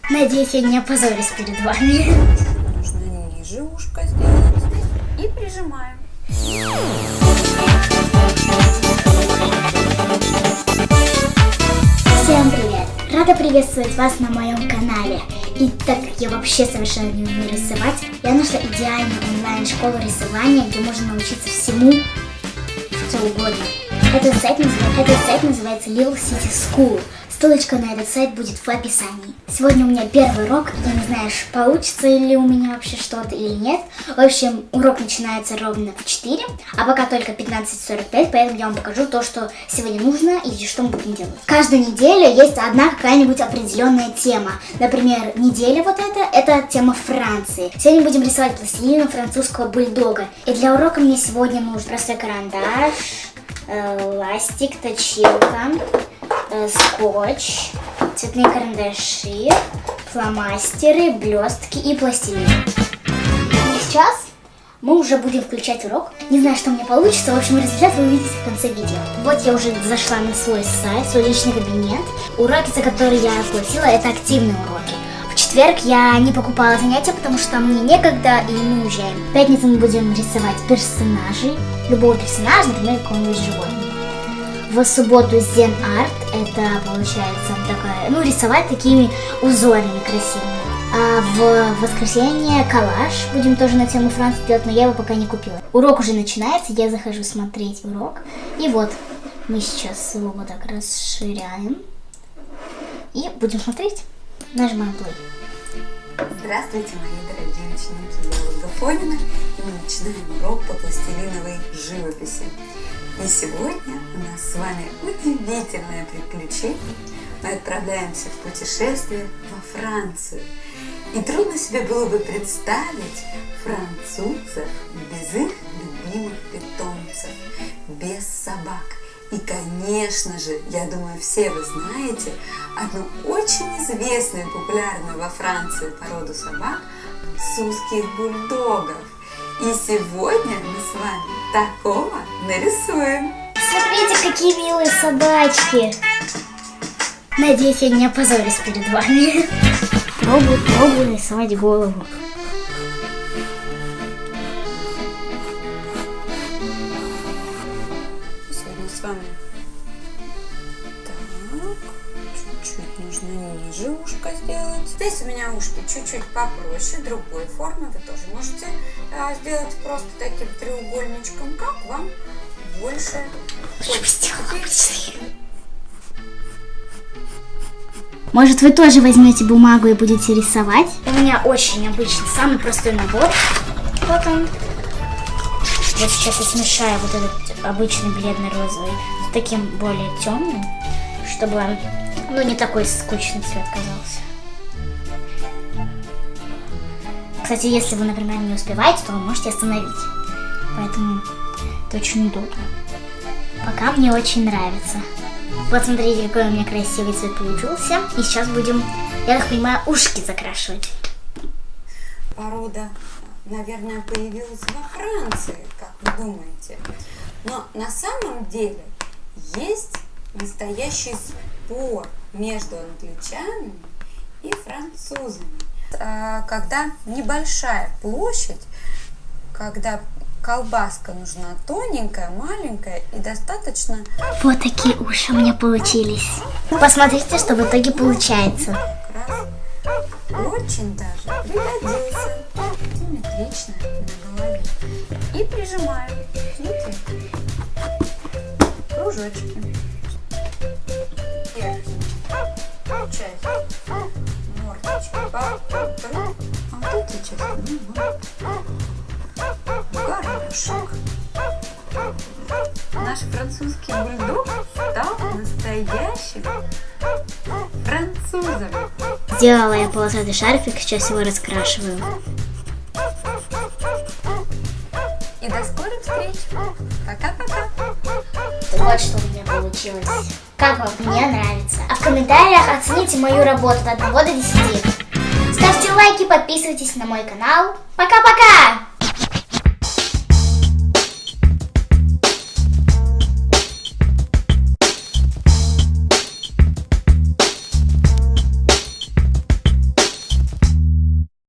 Надеюсь, я не опозорюсь перед вами. Нужно ниже ушко сделать и прижимаем. Всем привет! Рада приветствовать вас на моем канале. И так как я вообще совершенно не умею рисовать, я нашла идеальную онлайн-школу рисования, где можно научиться всему, что угодно. Этот сайт называется Little City School. Ссылочка на этот сайт будет в описании. Сегодня у меня первый урок. Я не знаю, получится ли у меня вообще что-то или нет. В общем, урок начинается ровно в 4, а пока только 15:45, поэтому я вам покажу то, что сегодня нужно и что мы будем делать. Каждую неделю есть одна какая-нибудь определенная тема. Например, неделя вот это тема Франции. Сегодня будем рисовать пластилином французского бульдога. И для урока мне сегодня нужен простой карандаш, ластик, точилка, скотч, цветные карандаши, фломастеры, блестки и пластилин. И сейчас мы уже будем включать урок. Не знаю, что у меня получится. В общем, результат вы увидите в конце видео. Вот я уже зашла на свой сайт, свой личный кабинет. Уроки, за которые я оплатила, это активные уроки. В четверг я не покупала занятия, потому что мне некогда, и мы уезжаем. В пятницу мы будем рисовать персонажей, любого персонажа, например, какого-нибудь животного. В субботу Zen Art, это получается такая, рисовать такими узорами красивыми. А в воскресенье коллаж, будем тоже на тему Франции делать, но я его пока не купила. Урок уже начинается, я захожу смотреть урок. И вот, мы сейчас его вот так расширяем. И будем смотреть. Нажимаем play. Здравствуйте, мои дорогие ученики, я Ольга Фонина, и мы начинаем урок по пластилиновой живописи. И сегодня у нас с вами удивительное приключение. Мы отправляемся в путешествие во Францию. И трудно себе было бы представить французов без их любимых питомцев, без собак. И, конечно же, я думаю, все вы знаете одну очень известную и популярную во Франции породу собак – французских бульдогов. И сегодня мы с вами такого нарисуем. Смотрите, какие милые собачки. Надеюсь, я не опозорюсь перед вами. Пробую рисовать голову. Сегодня с вами чуть-чуть нужно ниже ушко сделать. Здесь у меня ушки чуть-чуть попроще, другой формы. Вы тоже можете сделать просто таким треугольничком, как вам больше. Может, вы тоже возьмете бумагу и будете рисовать? У меня очень обычный, самый простой набор. Вот он. Вот сейчас я смешаю вот этот обычный бледно-розовый с таким более темным, чтобы он, не такой скучный цвет казался. Кстати, если вы, например, не успеваете, то вы можете остановить. Поэтому это очень удобно. Пока мне очень нравится. Вот смотрите, какой у меня красивый цвет получился. И сейчас будем, я так понимаю, ушки закрашивать. Порода, наверное, появилась во Франции, как вы думаете. Но на самом деле есть настоящий спор между англичанами и французами. Когда небольшая площадь, когда колбаска нужна тоненькая, маленькая и достаточно... Вот такие уши у меня получились. Посмотрите, что в итоге получается. Очень даже пригодился. Симметрично на голове. И прижимаем. Видите? Кружочки. Верхняя часть мордочки по центру. А вот эта часть горошек. Наш французский бульдог стал настоящим французом. Сделала я полосатый шарфик, сейчас его раскрашиваю. И до скорых встреч. Пока-пока. Вот что у меня получилось. Как вам? Мне нравится. А в комментариях оцените мою работу от 1 до 10. Ставьте лайки, подписывайтесь на мой канал. Пока-пока!